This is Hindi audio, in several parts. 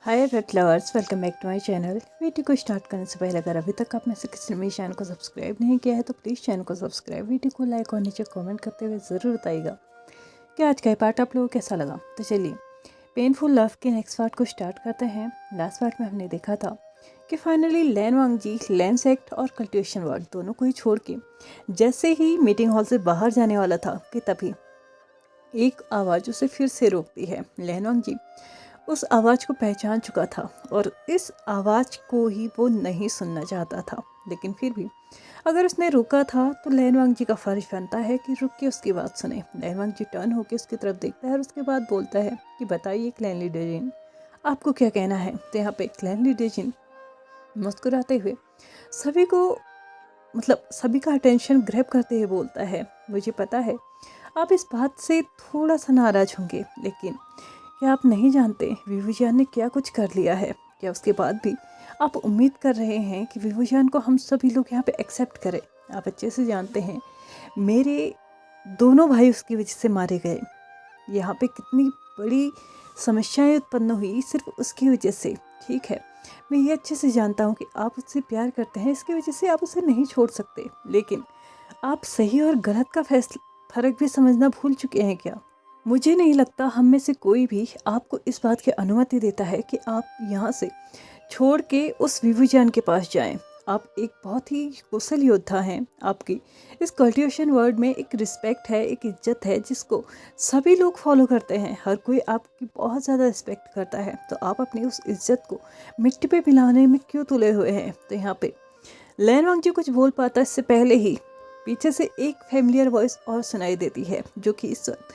Hi red lovers, welcome back to my channel. Video को स्टार्ट करने से पहले अगर अभी तक आप में से किसी ने मेरे चैनल को सब्सक्राइब नहीं किया है तो प्लीज़ चैनल को सब्सक्राइब, वीडियो को लाइक और नीचे कमेंट करते हुए ज़रूर बताइएगा कि आज का ये पार्ट आप लोगों को कैसा लगा। तो चलिए पेनफुल लव के नेक्स्ट पार्ट को स्टार्ट करते हैं। लास्ट पार्ट में हमने देखा था कि फाइनली लैन वांग जी लैंड सेक्ट और कल्टिवेशन वर्ड दोनों को ही छोड़ के जैसे ही मीटिंग हॉल से बाहर जाने वाला था कि तभी एक आवाज़ उसे फिर से रोकती है। लैन वांग जी उस आवाज़ को पहचान चुका था और इस आवाज़ को ही वो नहीं सुनना चाहता था, लेकिन फिर भी अगर उसने रुका था तो लैन वांग जी का फर्ज बनता है कि रुक के उसकी बात सुने। लैन वांग जी टर्न होकर उसकी तरफ देखता है और उसके बाद बोलता है कि बताइए क्लैन लीडर जिन, आपको क्या कहना है। तो यहाँ पे क्लैन लीडर जिन मुस्कुराते हुए सभी को सभी का अटेंशन ग्रैब करते हुए बोलता है, मुझे पता है आप इस बात से थोड़ा सा नाराज होंगे, लेकिन क्या आप नहीं जानते विभूजान ने क्या कुछ कर लिया है। क्या उसके बाद भी आप उम्मीद कर रहे हैं कि विभूजान को हम सभी लोग यहाँ पे एक्सेप्ट करें। आप अच्छे से जानते हैं मेरे दोनों भाई उसकी वजह से मारे गए। यहाँ पे कितनी बड़ी समस्याएं उत्पन्न हुई सिर्फ उसकी वजह से। ठीक है, मैं ये अच्छे से जानता हूँ कि आप उससे प्यार करते हैं, इसकी वजह से आप उसे नहीं छोड़ सकते, लेकिन आप सही और गलत का फ़र्क भी समझना भूल चुके हैं क्या। मुझे नहीं लगता हम में से कोई भी आपको इस बात की अनुमति देता है कि आप यहाँ से छोड़ के उस विभूजान के पास जाएं। आप एक बहुत ही कुशल योद्धा हैं। आपकी इस कल्टिवेशन वर्ड में एक रिस्पेक्ट है, एक इज्जत है जिसको सभी लोग फॉलो करते हैं। हर कोई आपकी बहुत ज़्यादा रिस्पेक्ट करता है, तो आप अपनी उस इज्जत को मिट्टी पे मिलाने में क्यों तुले हुए हैं। तो यहाँ पे लैन वांग जी कुछ बोल पाता इससे पहले ही पीछे से एक फैमिलियर वॉइस और सुनाई देती है, जो कि इस वक्त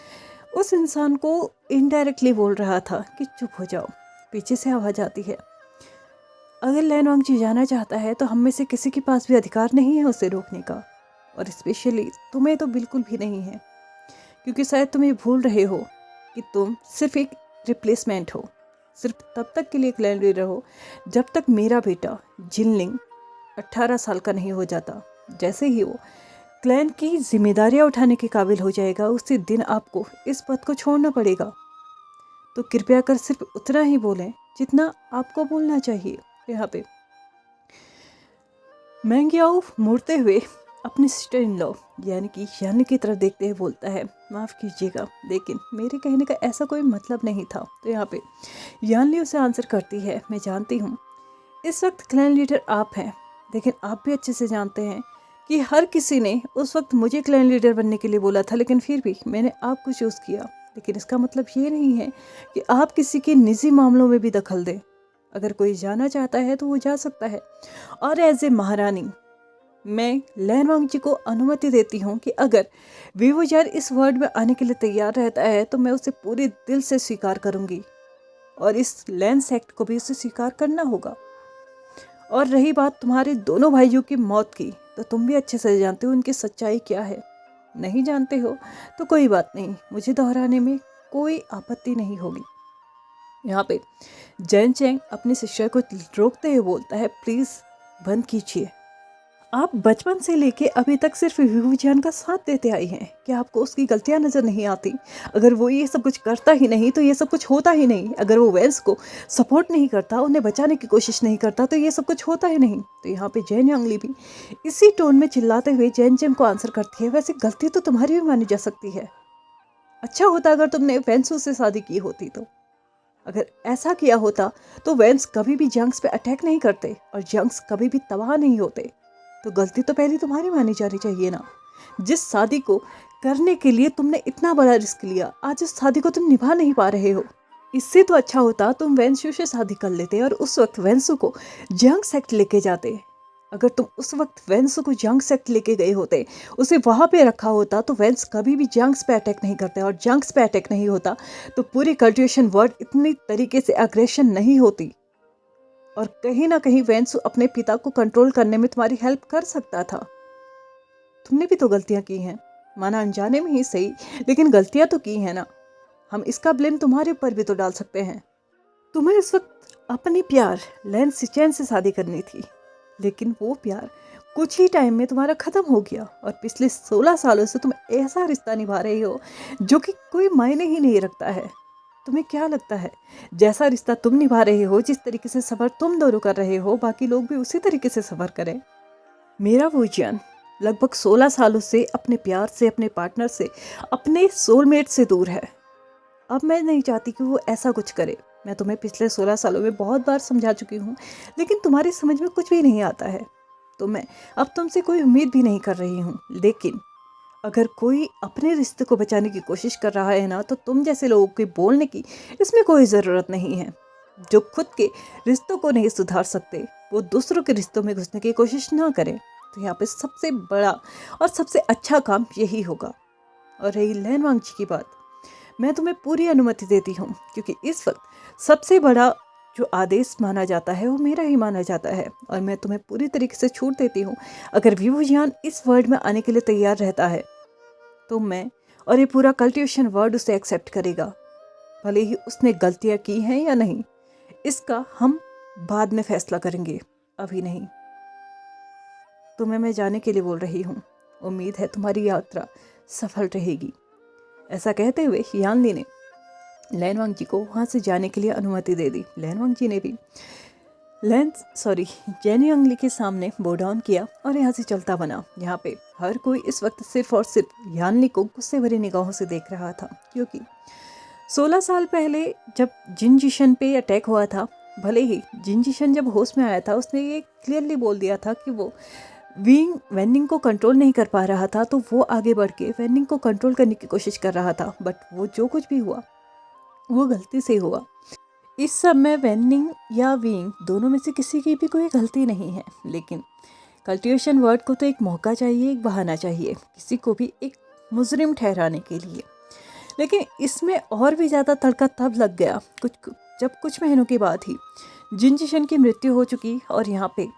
उस इंसान को इनडायरेक्टली बोल रहा था कि चुप हो जाओ। पीछे से आवाज़ आती है, अगर लैन वांग जी जाना चाहता है तो हम में से किसी के पास भी अधिकार नहीं है उसे रोकने का, और स्पेशली तुम्हें तो बिल्कुल भी नहीं है, क्योंकि शायद तुम ये भूल रहे हो कि तुम सिर्फ एक रिप्लेसमेंट हो। सिर्फ तब तक के लिए क्लैन लीडर हो जब तक मेरा बेटा जिनलिंग 18 साल का नहीं हो जाता। जैसे ही वो क्लैन की जिम्मेदारियां उठाने के काबिल हो जाएगा, उसी दिन आपको इस पद को छोड़ना पड़ेगा। तो कृपया कर सिर्फ उतना ही बोलें जितना आपको बोलना चाहिए। यहाँ पे मैंग्याओ मुड़ते हुए अपनी सिस्टर इन लॉ यानी कि यानी की तरफ देखते हुए बोलता है, माफ़ कीजिएगा लेकिन मेरे कहने का ऐसा कोई मतलब नहीं था। तो यहाँ पे यानली उसे आंसर करती है, मैं जानती हूँ इस वक्त क्लैन लीडर आप हैं, लेकिन आप भी अच्छे से जानते हैं कि हर किसी ने उस वक्त मुझे क्लैन लीडर बनने के लिए बोला था, लेकिन फिर भी मैंने आपको चूज़ किया। लेकिन इसका मतलब ये नहीं है कि आप किसी के निजी मामलों में भी दखल दें। अगर कोई जाना चाहता है तो वो जा सकता है, और एज ए महारानी मैं लैन वांग जी को अनुमति देती हूँ कि अगर विभूजान इस वर्ल्ड में आने के लिए तैयार रहता है तो मैं उसे पूरे दिल से स्वीकार करूँगी, और इस लैंड सेक्ट को भी उसे स्वीकार करना होगा। और रही बात तुम्हारे दोनों भाइयों की मौत की, तो तुम भी अच्छे से जानते हो उनकी सच्चाई क्या है। नहीं जानते हो तो कोई बात नहीं, मुझे दोहराने में कोई आपत्ति नहीं होगी। यहाँ पे जैन चेंग अपनी सिस्टर को रोकते हुए बोलता है, प्लीज़ बंद कीजिए। आप बचपन से लेके अभी तक सिर्फ विभूजान का साथ देते आई हैं, क्या आपको उसकी गलतियां नज़र नहीं आती। अगर वो ये सब कुछ करता ही नहीं तो ये सब कुछ होता ही नहीं। अगर वो वेंस को सपोर्ट नहीं करता, उन्हें बचाने की कोशिश नहीं करता, तो ये सब कुछ होता ही नहीं। तो यहाँ पे जैन यांगली भी इसी टोन में चिल्लाते हुए जैन चेंग को आंसर करती है, वैसे गलती तो तुम्हारी भी मानी जा सकती है। अच्छा होता अगर तुमने वेंसू से शादी की होती। तो अगर ऐसा किया होता तो वेंस कभी भी जंग्स पे अटैक नहीं करते और जंग्स कभी भी तबाह नहीं होते। तो गलती तो पहले तुम्हारी मानी जानी चाहिए ना। जिस शादी को करने के लिए तुमने इतना बड़ा रिस्क लिया, आज उस शादी को तुम निभा नहीं पा रहे हो। इससे तो अच्छा होता तुम वेंसू से शादी कर लेते और उस वक्त वेंसू को जंग सेक्ट लेके जाते। अगर तुम उस वक्त वेंसू को जंग सेक्ट लेके गए होते, उसे वहाँ पे रखा होता, तो वेंस कभी भी जंग्स पे अटैक नहीं करते, और जंग्स पे अटैक नहीं होता तो पूरी कल्टिवेशन वर्ल्ड इतनी तरीके से अग्रेशन नहीं होती, और कहीं ना कहीं वेंसू अपने पिता को कंट्रोल करने में तुम्हारी हेल्प कर सकता था। तुमने भी तो गलतियां की हैं, माना अनजाने में ही सही, लेकिन गलतियां तो की हैं ना। हम इसका ब्लेम तुम्हारे ऊपर भी तो डाल सकते हैं। तुम्हें इस वक्त अपनी प्यार लैन सिचैन से शादी करनी थी, लेकिन वो प्यार कुछ ही टाइम में तुम्हारा खत्म हो गया, और पिछले 16 सालों से तुम ऐसा रिश्ता निभा रहे हो जो कि कोई मायने ही नहीं रखता है। तुम्हें क्या लगता है जैसा रिश्ता तुम निभा रहे हो, जिस तरीके से सफ़र तुम दोनों कर रहे हो, बाकी लोग भी उसी तरीके से सफ़र करें? मेरा वुजियान लगभग 16 सालों से अपने प्यार से, अपने पार्टनर से, अपने सोलमेट से दूर है। अब मैं नहीं चाहती कि वो ऐसा कुछ करे। मैं तुम्हें पिछले 16 सालों में बहुत बार समझा चुकी हूँ, लेकिन तुम्हारी समझ में कुछ भी नहीं आता है। तो मैं अब तुमसे कोई उम्मीद भी नहीं कर रही हूँ। लेकिन अगर कोई अपने रिश्ते को बचाने की कोशिश कर रहा है ना, तो तुम जैसे लोगों के बोलने की इसमें कोई ज़रूरत नहीं है। जो खुद के रिश्तों को नहीं सुधार सकते, वो दूसरों के रिश्तों में घुसने की कोशिश ना करें। तो यहाँ पे सबसे बड़ा और सबसे अच्छा काम यही होगा। और रही लैन वांगची की बात, मैं तुम्हें पूरी अनुमति देती हूँ, क्योंकि इस वक्त सबसे बड़ा जो आदेश माना जाता है वो मेरा ही माना जाता है। और मैं तुम्हें पूरी तरीके से छूट देती हूँ। अगर विभूजियान इस वर्ल्ड में आने के लिए तैयार रहता है तो मैं और ये पूरा कल्टिवेशन वर्ड उसे एक्सेप्ट करेगा, भले ही उसने गलतियाँ की हैं या नहीं। इसका हम बाद में फैसला करेंगे, अभी नहीं। तुम्हें मैं जाने के लिए बोल रही हूँ। उम्मीद है तुम्हारी यात्रा सफल रहेगी। ऐसा कहते हुए यानली ने लैन वांगजी को वहाँ से जाने के लिए अनुमति दे दी। लैन वांगजी ने भी जेनी अंगली के सामने बो डाउन किया और यहाँ से चलता बना। यहाँ पे हर कोई इस वक्त सिर्फ और सिर्फ यानली को गुस्से भरी निगाहों से देख रहा था, क्योंकि 16 साल पहले जब जिन जिशन पे अटैक हुआ था, भले ही जिन जिशन जब होश में आया था उसने ये क्लियरली बोल दिया था कि वो वेनिंग को कंट्रोल नहीं कर पा रहा था, तो वो आगे बढ़ के वेनिंग को कंट्रोल करने की कोशिश कर रहा था। बट वो जो कुछ भी हुआ वो गलती से हुआ। इस सब में वेनिंग या वीइंग दोनों में से किसी की भी कोई गलती नहीं है। लेकिन कल्टिवेशन वर्ड को तो एक मौका चाहिए, एक बहाना चाहिए किसी को भी एक मुजरिम ठहराने के लिए। लेकिन इसमें और भी ज़्यादा तड़का तब लग गया जब कुछ महीनों के बाद ही जिन जिशन की मृत्यु हो चुकी और यहाँ पे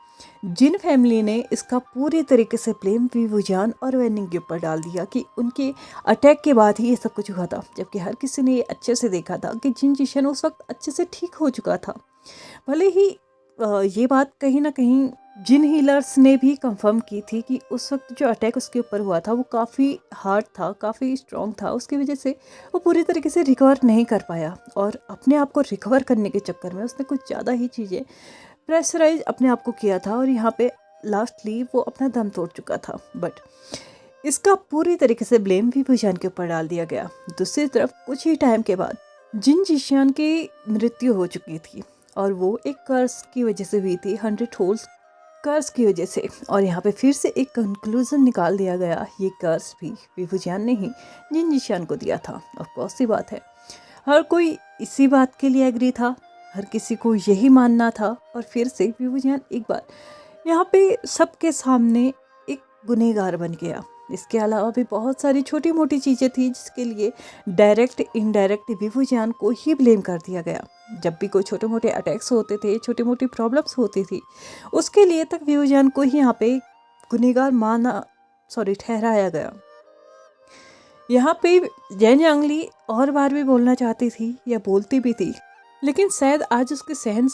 जिन फैमिली ने इसका पूरी तरीके से ब्लेम विवुजान और वेनिंग के ऊपर डाल दिया कि उनके अटैक के बाद ही ये सब कुछ हुआ था। जबकि हर किसी ने ये अच्छे से देखा था कि जिन जिशन उस वक्त अच्छे से ठीक हो चुका था। भले ही ये बात कहीं ना कहीं जिन हीलर्स ने भी कंफर्म की थी कि उस वक्त जो अटैक उसके ऊपर हुआ था वो काफ़ी हार्ड था, काफ़ी स्ट्रॉन्ग था। उसकी वजह से वो पूरी तरीके से रिकवर नहीं कर पाया और अपने आप को रिकवर करने के चक्कर में उसने कुछ ज़्यादा ही चीज़ें प्रेशराइज अपने आप को किया था और यहाँ पे लास्टली वो अपना दम तोड़ चुका था। बट इसका पूरी तरीके से ब्लेम भी विवुजान के ऊपर डाल दिया गया। दूसरी तरफ कुछ ही टाइम के बाद जिन जिशियान की मृत्यु हो चुकी थी और वो एक कर्स की वजह से हुई थी, 100 होल्स कर्स की वजह से। और यहाँ पे फिर से एक कंक्लूजन निकाल दिया गया, ये कर्स भी विवुजान ने ही जिन जिशियान को दिया था। ऑफ कोर्स सी बात है, हर कोई इसी बात के लिए एग्री था, हर किसी को यही मानना था। और फिर से विवुजान एक बार यहाँ पे सबके सामने एक गुनहगार बन गया। इसके अलावा भी बहुत सारी छोटी मोटी चीज़ें थी जिसके लिए डायरेक्ट इनडायरेक्ट विवुजान को ही ब्लेम कर दिया गया। जब भी कोई छोटे मोटे अटैक्स होते थे, छोटी मोटी प्रॉब्लम्स होती थी, उसके लिए तक विवुजान को ही यहाँ पे गुनहगार ठहराया गया। यहाँ पे जेन यांगली और बार भी बोलना चाहती थी या बोलती भी थी, लेकिन शायद आज उसकी सहन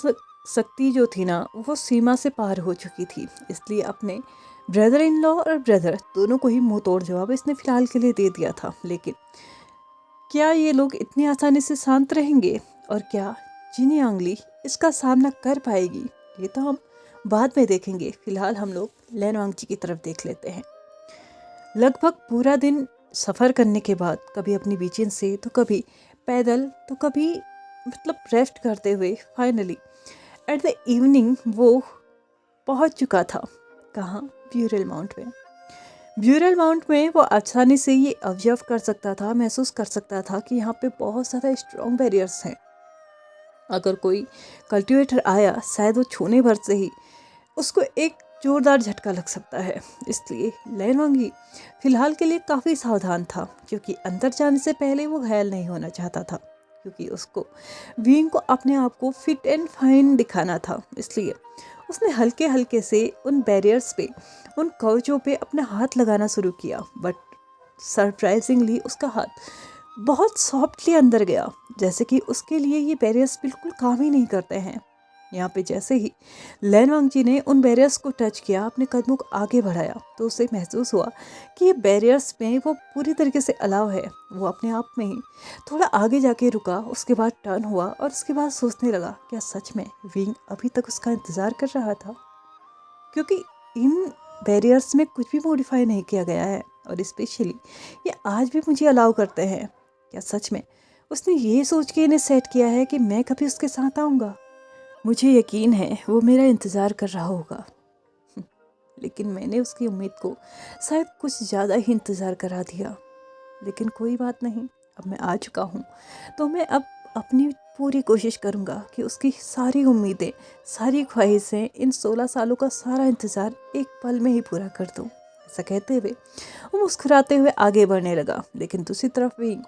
शक्ति जो थी ना वो सीमा से पार हो चुकी थी। इसलिए अपने ब्रदर इन लॉ और ब्रदर दोनों को ही मुंह तोड़ जवाब इसने फिलहाल के लिए दे दिया था। लेकिन क्या ये लोग इतनी आसानी से शांत रहेंगे और क्या जिन यांगली इसका सामना कर पाएगी, ये तो हम बाद में देखेंगे। फिलहाल हम लोग लैन वांगजी की तरफ देख लेते हैं। लगभग पूरा दिन सफ़र करने के बाद, कभी अपनी बीचिन से तो कभी पैदल तो कभी रेस्ट करते हुए, फाइनली एट द इवनिंग वो पहुंच चुका था। कहाँ? ब्यूरल माउंट में। ब्यूरल माउंट में वो आसानी से ये ऑब्जर्व कर सकता था, महसूस कर सकता था कि यहाँ पे बहुत ज़्यादा स्ट्रॉन्ग बैरियर्स हैं। अगर कोई कल्टिवेटर आया, शायद वो छूने भर से ही उसको एक जोरदार झटका लग सकता है। इसलिए लैन वांगी फिलहाल के लिए काफ़ी सावधान था, क्योंकि अंदर जाने से पहले वो घायल नहीं होना चाहता था, क्योंकि उसको वीइंग को अपने आप को फिट एंड फाइन दिखाना था। इसलिए उसने हल्के हल्के से उन बैरियर्स पे, उन कवचों पे अपना हाथ लगाना शुरू किया। बट सरप्राइजिंगली उसका हाथ बहुत सॉफ्टली अंदर गया, जैसे कि उसके लिए ये बैरियर्स बिल्कुल काम ही नहीं करते हैं। यहाँ पे जैसे ही लैन वांगजी ने उन बैरियर्स को टच किया, अपने कदमों को आगे बढ़ाया, तो उसे महसूस हुआ कि ये बैरियर्स में वो पूरी तरीके से अलाव है। वो अपने आप में ही थोड़ा आगे जाके रुका, उसके बाद टर्न हुआ और उसके बाद सोचने लगा, क्या सच में विंग अभी तक उसका इंतज़ार कर रहा था? क्योंकि इन बैरियर्स में कुछ भी मॉडिफाई नहीं किया गया है और स्पेशली ये आज भी मुझे अलाउ करते हैं। क्या सच में उसने ये सोच के इन्हें सेट किया है कि मैं कभी उसके साथ आऊँगा? मुझे यकीन है वो मेरा इंतज़ार कर रहा होगा। लेकिन मैंने उसकी उम्मीद को शायद कुछ ज़्यादा ही इंतज़ार करा दिया। लेकिन कोई बात नहीं, अब मैं आ चुका हूँ, तो मैं अब अपनी पूरी कोशिश करूँगा कि उसकी सारी उम्मीदें, सारी ख्वाहिशें, इन 16 सालों का सारा इंतज़ार एक पल में ही पूरा कर दूँ। ऐसा कहते हुए वो मुस्कुराते हुए आगे बढ़ने लगा। लेकिन दूसरी तरफ विंग,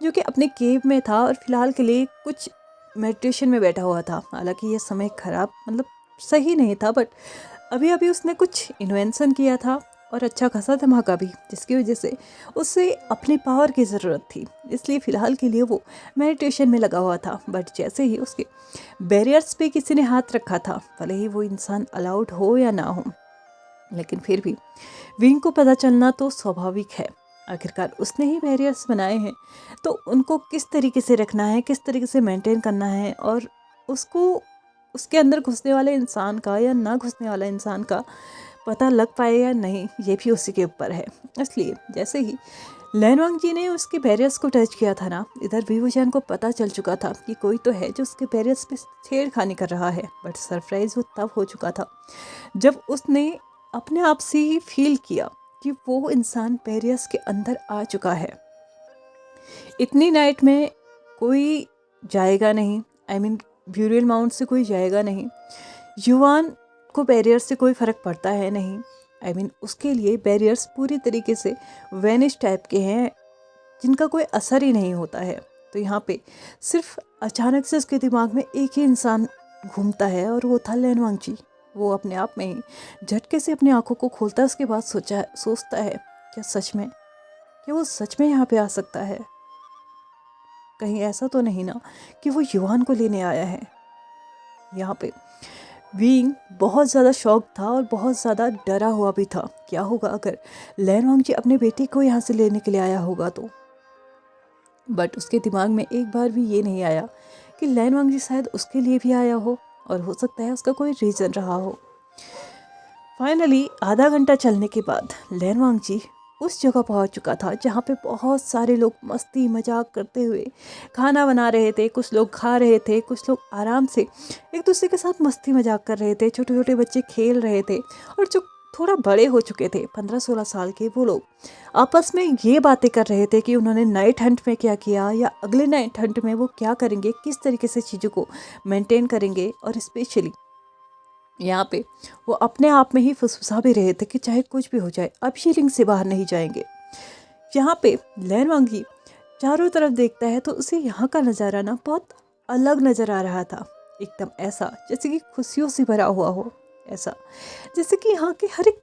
जो कि अपने केव में था और फिलहाल के लिए कुछ मेडिटेशन में बैठा हुआ था। हालांकि ये समय खराब सही नहीं था, बट अभी अभी उसने कुछ इन्वेंशन किया था और अच्छा खासा धमाका भी, जिसकी वजह से उसे अपनी पावर की ज़रूरत थी। इसलिए फ़िलहाल के लिए वो मेडिटेशन में लगा हुआ था। बट जैसे ही उसके बैरियर्स पे किसी ने हाथ रखा था, भले ही वो इंसान अलाउड हो या ना हो, लेकिन फिर भी विंग को पता चलना तो स्वाभाविक है। आखिरकार उसने ही बैरियर्स बनाए हैं, तो उनको किस तरीके से रखना है, किस तरीके से मेंटेन करना है, और उसको उसके अंदर घुसने वाले इंसान का या ना घुसने वाला इंसान का पता लग पाए या नहीं, ये भी उसी के ऊपर है। इसलिए जैसे ही लैन वांगजी ने उसके बैरियर्स को टच किया था ना, इधर वीवूजन को पता चल चुका था कि कोई तो है जो उसके बैरियर्स पे छेड़खानी कर रहा है। बट सरप्राइज वो तब हो चुका था जब उसने अपने आप से ही फील किया कि वो इंसान बैरियर्स के अंदर आ चुका है। इतनी नाइट में कोई जाएगा नहीं, आई मीन ब्यूरियल माउंट से कोई जाएगा नहीं। युवान को बैरियर से कोई फ़र्क पड़ता है नहीं, आई मीन उसके लिए बैरियर्स पूरी तरीके से वैनिश टाइप के हैं, जिनका कोई असर ही नहीं होता है। तो यहाँ पे सिर्फ अचानक से उसके दिमाग में एक ही इंसान घूमता है और वो था लैन वांगजी। वो अपने आप में ही झटके से अपनी आंखों को खोलता है, उसके बाद सोचता है, क्या सच में, क्या वो सच में यहाँ पे आ सकता है? कहीं ऐसा तो नहीं ना कि वो युवान को लेने आया है? यहाँ पे विंग बहुत ज़्यादा शॉक था और बहुत ज़्यादा डरा हुआ भी था। क्या होगा अगर लैन वांगजी अपने बेटे को यहाँ से लेने के लिए आया होगा तो? बट उसके दिमाग में एक बार भी ये नहीं आया कि लैन वांगजी शायद उसके लिए भी आया हो, और हो सकता है उसका कोई रीज़न रहा हो। फाइनली आधा घंटा चलने के बाद लैन वांगजी उस जगह पहुंच चुका था जहां पे बहुत सारे लोग मस्ती मजाक करते हुए खाना बना रहे थे। कुछ लोग खा रहे थे, कुछ लोग आराम से एक दूसरे के साथ मस्ती मजाक कर रहे थे। छोटे छोटे बच्चे खेल रहे थे और जो थोड़ा बड़े हो चुके थे, 15-16 साल के, वो लोग आपस में ये बातें कर रहे थे कि उन्होंने नाइट हंट में क्या किया या अगले नाइट हंट में वो क्या करेंगे, किस तरीके से चीज़ों को मेंटेन करेंगे। और स्पेशली यहाँ पे वो अपने आप में ही फुसफुसा भी रहे थे कि चाहे कुछ भी हो जाए, अब ये रिंग से बाहर नहीं जाएंगे। यहाँ पे लैन वांगी चारों तरफ देखता है तो उसे यहाँ का नज़ारा ना बहुत अलग नज़र आ रहा था। एकदम ऐसा जैसे कि खुशियों से भरा हुआ हो, ऐसा जैसे कि यहाँ के हर एक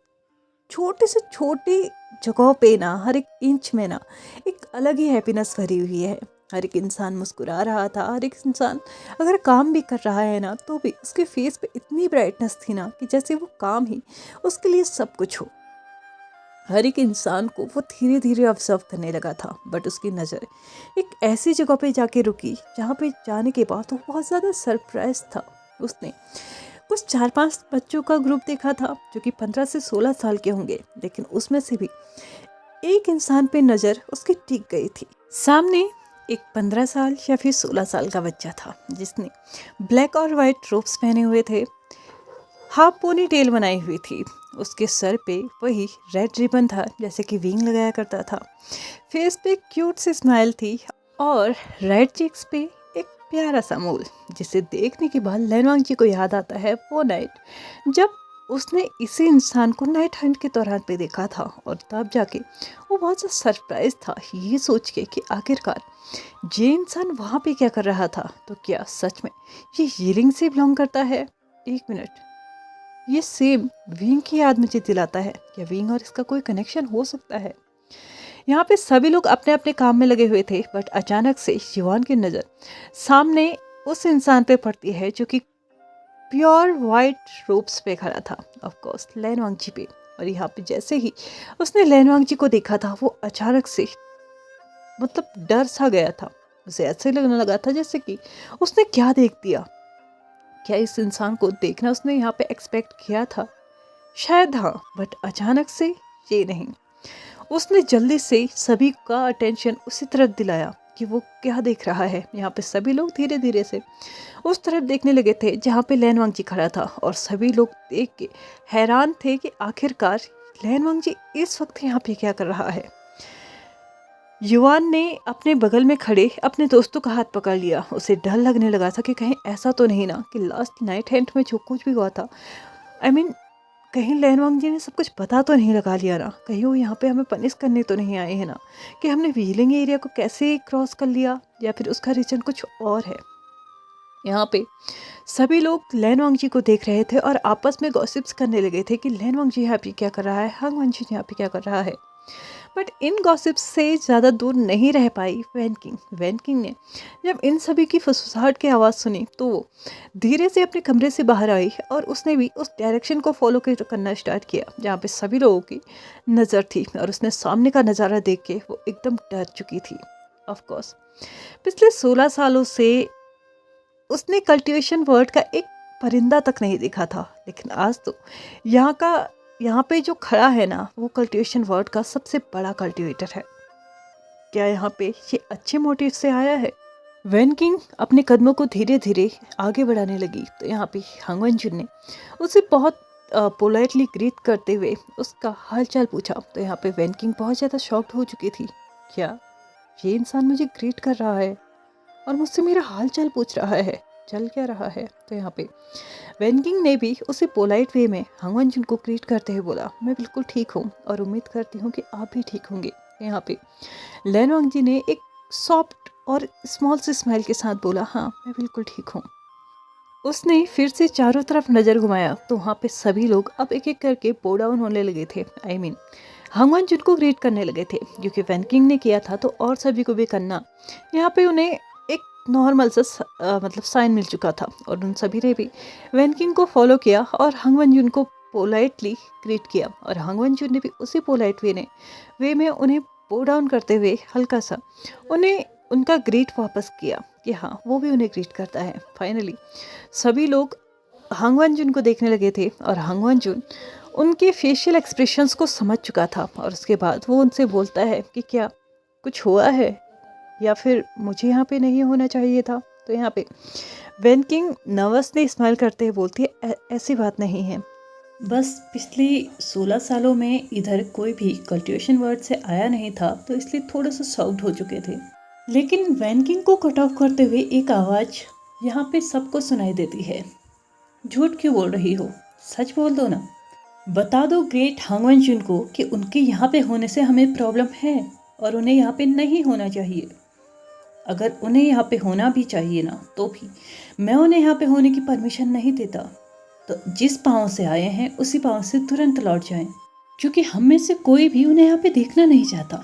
छोटे से छोटी जगह पे ना, हर एक इंच में ना एक अलग ही हैप्पीनेस भरी हुई है। हर एक इंसान मुस्कुरा रहा था, हर एक इंसान अगर काम भी कर रहा है ना, तो भी उसके फेस पे इतनी ब्राइटनेस थी ना कि जैसे वो काम ही उसके लिए सब कुछ हो। हर एक इंसान को वो धीरे धीरे ऑब्जर्व करने लगा था। बट उसकी नज़र एक ऐसी जगह पे जाके रुकी जहाँ पे जाने के बाद वो बहुत ज़्यादा सरप्राइज था। उसने कुछ 4-5 बच्चों का ग्रुप देखा था जो कि 15 से 16 साल के होंगे, लेकिन उसमें से भी एक इंसान पे नज़र उसकी टिक गई थी। सामने एक 15 साल या फिर 16 साल का बच्चा था जिसने ब्लैक और वाइट रोब्स पहने हुए थे, हाफ पोनी टेल बनाई हुई थी। उसके सर पे वही रेड रिबन था जैसे कि विंग लगाया करता था। फेस पे क्यूट सी स्माइल थी और राइट चीक्स पे एक प्यारा सा मूल, जिसे देखने के बाद लैन वांगजी को याद आता है वो नाइट जब उसने इसी इंसान को नाइट हंट के दौरान पे देखा था। और तब जाके वो बहुत सा सरप्राइज था ये सोच के कि आखिरकार ये इंसान वहाँ पे क्या कर रहा था। तो क्या सच में ये रिंग से बिलोंग करता है? एक मिनट, ये सेम विंग की याद मुझे दिलाता है। क्या विंग और इसका कोई कनेक्शन हो सकता है? यहाँ पे सभी लोग अपने अपने काम में लगे हुए थे, बट अचानक से युवान की नज़र सामने उस इंसान पे पड़ती है जो कि प्योर वाइट रोब्स पे खड़ा था, ऑफ कोर्स लैन वांगजी पे। और यहाँ पे जैसे ही उसने लैन वांगजी को देखा था, वो अचानक से मतलब डर सा गया था। उसे ऐसे लगने लगा था जैसे कि उसने क्या देख दिया। क्या इस इंसान को देखना उसने यहाँ पे एक्सपेक्ट किया था? शायद हाँ, बट अचानक से ये नहीं। उसने जल्दी से सभी का अटेंशन उसी तरफ दिलाया कि वो क्या देख रहा है। यहाँ पे सभी लोग धीरे धीरे से उस तरफ देखने लगे थे जहाँ पे लैन वांगजी खड़ा था, और सभी लोग देख के हैरान थे कि आखिरकार लैन वांगजी इस वक्त यहाँ पे क्या कर रहा है। युवान ने अपने बगल में खड़े अपने दोस्तों का हाथ पकड़ लिया। उसे डर लगने लगा था कि कहीं ऐसा तो नहीं ना कि लास्ट नाइट हैंट में जो कुछ भी हुआ था, कहीं लैन वांगजी ने सब कुछ पता तो नहीं लगा लिया ना, कहीं वो यहाँ पे हमें पनिश करने तो नहीं आए हैं ना, कि हमने व्हीलिंग एरिया को कैसे क्रॉस कर लिया, या फिर उसका रीजन कुछ और है। यहाँ पे सभी लोग लैन वांगजी को देख रहे थे और आपस में गॉसिप्स करने लगे थे कि लैन वांगजी यहाँ पे क्या कर रहा है, हांग वांगजी यहाँ पे क्या कर रहा है। बट इन गॉसिप्स से ज़्यादा दूर नहीं रह पाई वैन किंग ने जब इन सभी की फुसफुसाहट की आवाज़ सुनी तो वो धीरे से अपने कमरे से बाहर आई, और उसने भी उस डायरेक्शन को फॉलो करना स्टार्ट किया जहाँ पे सभी लोगों की नज़र थी। और उसने सामने का नज़ारा देख के वो एकदम डर चुकी थी। ऑफ कोर्स पिछले 16 सालों से उसने कल्टीवेशन वर्ड का एक परिंदा तक नहीं देखा था, लेकिन आज तो यहाँ पे जो खड़ा है ना, वो कल्टीवेशन वर्ड का सबसे बड़ा कल्टीवेटर है। क्या यहाँ पे ये अच्छे मोटिव से आया है? वैन किंग अपने कदमों को धीरे धीरे आगे बढ़ाने लगी तो यहाँ पे हांग वेनजुन ने उसे बहुत पोलाइटली ग्रीट करते हुए उसका हालचाल पूछा। तो यहाँ पे वैन किंग बहुत ज़्यादा शॉक्ड हो चुकी थी। क्या ये इंसान मुझे ग्रीट कर रहा है और मुझसे मेरा हाल चाल पूछ रहा है, चल क्या रहा है? तो यहाँ पे वैन किंग ने भी उसे पोलाइट वे में हांग वेनजुन को ग्रीट करते हुए बोला, मैं बिल्कुल ठीक हूँ और उम्मीद करती हूँ कि आप भी ठीक होंगे। यहाँ पे लैन वांगजी ने एक सॉफ्ट और स्मॉल से स्माइल के साथ बोला, हाँ मैं बिल्कुल ठीक हूँ। उसने फिर से चारों तरफ नज़र घुमाया तो वहाँ पे सभी लोग अब एक एक करके बो डाउन होने लगे थे। हांग वेनजुन को ग्रीट करने लगे थे, क्योंकि वैन किंग ने किया था तो और सभी को भी करना। यहाँ पे उन्हें एक नॉर्मल सा मतलब साइन मिल चुका था, और उन सभी ने भी वैन किंग को फॉलो किया और हांग वेनजुन को पोलाइटली ग्रीट किया। और हांग वेनजुन ने भी उसी पोलाइट वे में उन्हें बो डाउन करते हुए हल्का सा उन्हें उनका ग्रीट वापस किया कि हाँ वो भी उन्हें ग्रीट करता है। फाइनली सभी लोग हांग वेनजुन को देखने लगे थे, और हांग वेनजुन उनके फेशियल एक्सप्रेशंस को समझ चुका था। और उसके बाद वो उनसे बोलता है कि क्या कुछ हुआ है, या फिर मुझे यहाँ पे नहीं होना चाहिए था। तो यहाँ पे वैन किंग नर्वसली स्माइल करते हुए बोलती है, ऐसी बात नहीं है, बस पिछले 16 सालों में इधर कोई भी कल्टीवेशन वर्ड से आया नहीं था तो इसलिए थोड़ा सा शॉक्ड हो चुके थे। लेकिन वैन किंग को कट ऑफ करते हुए एक आवाज़ यहाँ पे सबको सुनाई देती है, झूठ क्यों बोल रही हो, सच बोल दो ना, बता दो ग्रेट हांग वेनजुन को कि उनके यहाँ पे होने से हमें प्रॉब्लम है और उन्हें यहाँ पे नहीं होना चाहिए। अगर उन्हें यहाँ पे होना भी चाहिए ना तो भी मैं उन्हें यहाँ पे होने की परमिशन नहीं देता। तो जिस पाँव से आए हैं उसी पाँव से तुरंत लौट जाएं, क्योंकि हम में से कोई भी उन्हें यहाँ पे देखना नहीं चाहता।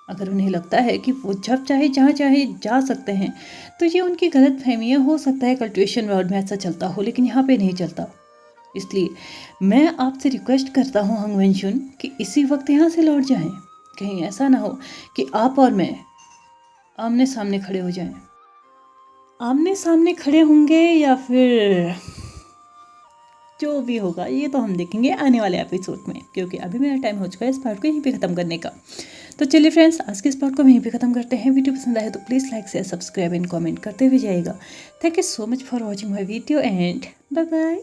अगर उन्हें लगता है कि वो जब चाहे जहाँ चाहे जा सकते हैं तो ये उनकी गलत फहमियाँ हो सकता है, कल्टीवेशन वर्ड में ऐसा चलता हो लेकिन यहाँ पे नहीं चलता। इसलिए मैं आपसे रिक्वेस्ट करता हूँ हांग वेनजुन कि इसी वक्त यहाँ से लौट जाएं। कहीं ऐसा ना हो कि आप और मैं आमने सामने खड़े हो जाएं। आमने सामने खड़े होंगे या फिर जो भी होगा ये तो हम देखेंगे आने वाले एपिसोड में, क्योंकि अभी मेरा टाइम हो चुका है इस पार्ट को यहीं पे ख़त्म करने का। तो चलिए फ्रेंड्स, आज के इस पार्ट को यहीं पे ख़त्म करते हैं। वीडियो पसंद आए तो please like share subscribe and comment करते हुए जाइएगा। Thank you so much for watching my video and bye bye.